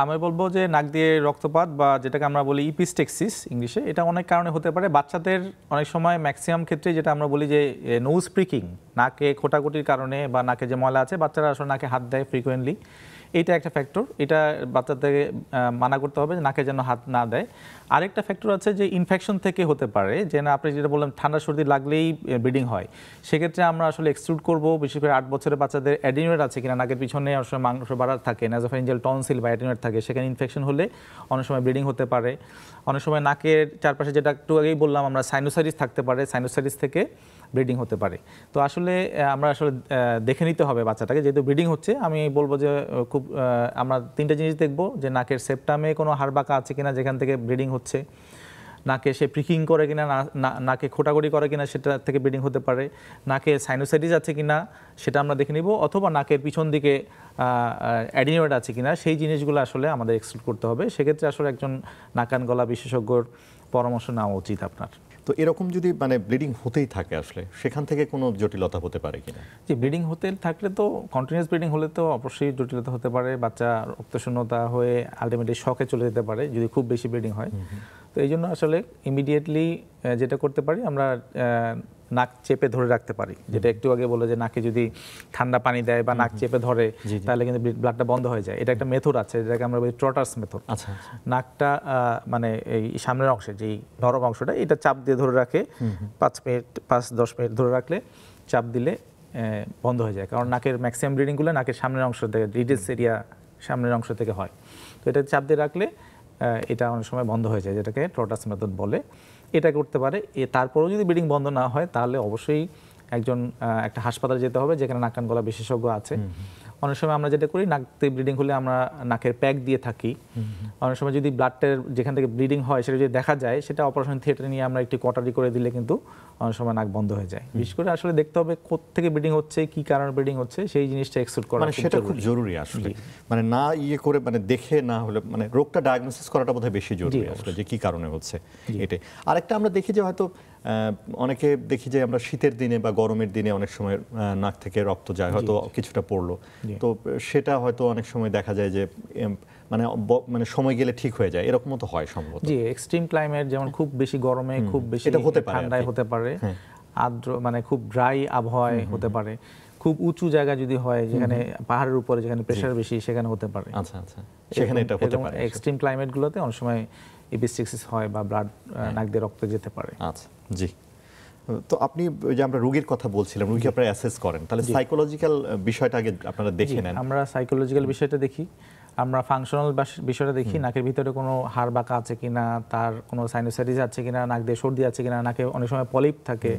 আমি বলবো যে নাক দিয়ে রক্তপাত বা যেটাকে আমরা বলি ইপিস্টেক্সিস ইংলিশে, এটা অনেক কারণে হতে পারে। বাচ্চাদের অনেক সময় ম্যাক্সিমাম ক্ষেত্রে যেটা আমরা বলি যে নোজ প্রিকিং, নাকে খোঁটাখুটির কারণে বা নাকে যে ময়লা আছে, বাচ্চারা আসলে নাকে হাত দেয় ফ্রিকোয়েন্টলি, এটা একটা ফ্যাক্টর। এটা বাচ্চাদেরকে মানা করতে হবে যে নাকে যেন হাত না দেয়। আরেকটা ফ্যাক্টর আছে যে ইনফেকশন থেকে হতে পারে, যে না আপনি যেটা বললেন ঠান্ডা সর্দি লাগলেই ব্লিডিং হয়, সেক্ষেত্রে আমরা আসলে এক্সক্লুড করবো। বিশেষ করে 8 বছরের বাচ্চাদের অ্যাডিনোয়েড আছে কিনা, নাকের পিছনে অনেক সময় মাংস বাড়ার থাকে, নাসোফ্যারিঞ্জিয়াল টনসিল বা অ্যাডিনোয়েড থাকে, সেখানে ইনফেকশন হলে অনেক সময় ব্লিডিং হতে পারে। অনেক সময় নাকের চারপাশে, যেটা একটু আগেই বললাম আমরা, সাইনোসাইটিস থাকতে পারে, সাইনোসাইটিস থেকে ব্লিডিং হতে পারে। তো আসলে আমরা আসলে দেখে নিতে হবে বাচ্চাটাকে, যেহেতু ব্লিডিং হচ্ছে। আমি বলবো যে খুব আমরা 3টা জিনিস দেখব, যে নাকের সেপ্টামে কোনো হাড় বাঁকা আছে কিনা যেখান থেকে ব্লিডিং হচ্ছে, নাকে সে প্রিকিং করে কিনা, নাকে খোঁটাখুটি করে কিনা, সেটা থেকে ব্লিডিং হতে পারে, নাকে সাইনোসাইটিস আছে কিনা সেটা আমরা দেখে নিব, অথবা নাকের পিছন দিকে অ্যাডিনোয়েড আছে কিনা, সেই জিনিসগুলো আসলে আমাদের এক্সক্লুড করতে হবে। সেক্ষেত্রে আসলে একজন নাক কান গলা বিশেষজ্ঞর পরামর্শ নেওয়া উচিত আপনার। তো এরকম যদি মানে ব্লিডিং হতেই থাকে, আসলে সেখান থেকে কোনো জটিলতা হতে পারে কিনা? যে ব্লিডিং হতে থাকলে তো, কন্টিনিউয়াস ব্লিডিং হলে তো অবশ্যই জটিলতা হতে পারে, বাচ্চা রক্তশূন্যতা হয়ে আলটিমেটলি শকে চলে যেতে পারে যদি খুব বেশি ব্লিডিং হয়। তো এই জন্য আসলে ইমিডিয়েটলি যেটা করতে পারি আমরা, নাক চেপে ধরে রাখতে পারি, যেটা একটু আগে বলে যে নাকে যদি ঠান্ডা পানি দেয় বা নাক চেপে ধরে, তাহলে কিন্তু ব্লাডটা বন্ধ হয়ে যায়। এটা একটা মেথড আছে, যেটাকে আমরা বলি ট্রটার্স মেথড। নাকটা মানে এই সামনের অংশে যেই নরম অংশটা, এটা চাপ দিয়ে ধরে রাখে 5-10 মিনিট ধরে রাখলে, চাপ দিলে বন্ধ হয়ে যায়। কারণ নাকের ম্যাক্সিমাম ব্লিডিংগুলো নাকের সামনের অংশ থেকে, রিডিস এরিয়া সামনের অংশ থেকে হয়। তো এটা চাপ দিয়ে রাখলে এটা অনেক সময় বন্ধ হয়ে যায়, যেটাকে ট্রটার্স মেথড বলে। এটা করতে পারে। তারপরেও যদি ব্লিডিং বন্ধ না হয়, তাহলে অবশ্যই একটা হাসপাতালে যেতে হবে, যেখানে নাক কান গলা বিশেষজ্ঞ আছে। অনেক সময় আমরা যেটা করি, নাকতে ব্লিডিং হলে আমরা নাকের প্যাক দিয়ে থাকি। অনেক সময় যদি ব্লাডের যেখান থেকে ব্লিডিং হয় সেটা যদি দেখা যায়, সেটা অপারেশন থিয়েটারে নিয়ে আমরা একটু কটারি করে দিলে কিন্তু অনেক সময় নাক বন্ধ হয়ে যায়। বিশেষ করে আসলে দেখতে হবে কোত্থেকে ব্লিডিং হচ্ছে, কি কারণে ব্লিডিং হচ্ছে, সেই জিনিসটা এক্সক্লুড করা, মানে সেটা খুব জরুরি আসলে। মানে না ইয়ে করে, মানে দেখে না হলে, মানে রোগটা ডায়াগনোসিস করাটা বোধহয় বেশি জরুরি আসলে, যে কি কারণে হচ্ছে এটাই। আরেকটা আমরা দেখি যে হয়তো অনেকে দেখি যে আমরা শীতের দিনে বা গরমের দিনে অনেক সময় নাক থেকে রক্ত যায়, হয়তো কিছুটা পড়লো, তো সেটা হয়তো অনেক সময় দেখা যায় যে মানে সময় গেলে ঠিক হয়ে যায়, এরকমও তো হয় সম্ভবত। জি, এক্সট্রিম ক্লাইমেট, যেমন খুব বেশি গরমে, খুব বেশি ঠান্ডায় হতে পারে, আর্দ্র মানে খুব ড্রাই আবহাওয়ায় হতে পারে, খুব উঁচু জায়গা যদি হয়, যেখানে পাহাড়ের উপরে, যেখানে প্রেসার বেশি, সেখানে হতে পারে। আচ্ছা আচ্ছা, সেখানে এটা হতে পারে। এক্সট্রিম ক্লাইমেট গুলোতে অনেক সময় ইপিস্টেক্সিস হয় বা ব্লাড নাক দিয়ে রক্ত যেতে পারে। আচ্ছা, জি। তো আপনি যে আমরা রোগীর কথা বলছিলাম, রোগী আপনারা অ্যাসেস করেন, তাহলে সাইকোলজিক্যাল বিষয়টা আগে আপনারা দেখে নেন? আমরা সাইকোলজিক্যাল বিষয়টা দেখি, আমরা ফাংশনাল বিষয়টা দেখি, নাকের ভিতরে কোনো হাড় বাঁকা আছে কিনা, তার কোনো সাইনোসাইটিস আছে কিনা, নাক দিয়ে সর্দি আছে কিনা, নাকে অনেক সময় পলিপ থাকে,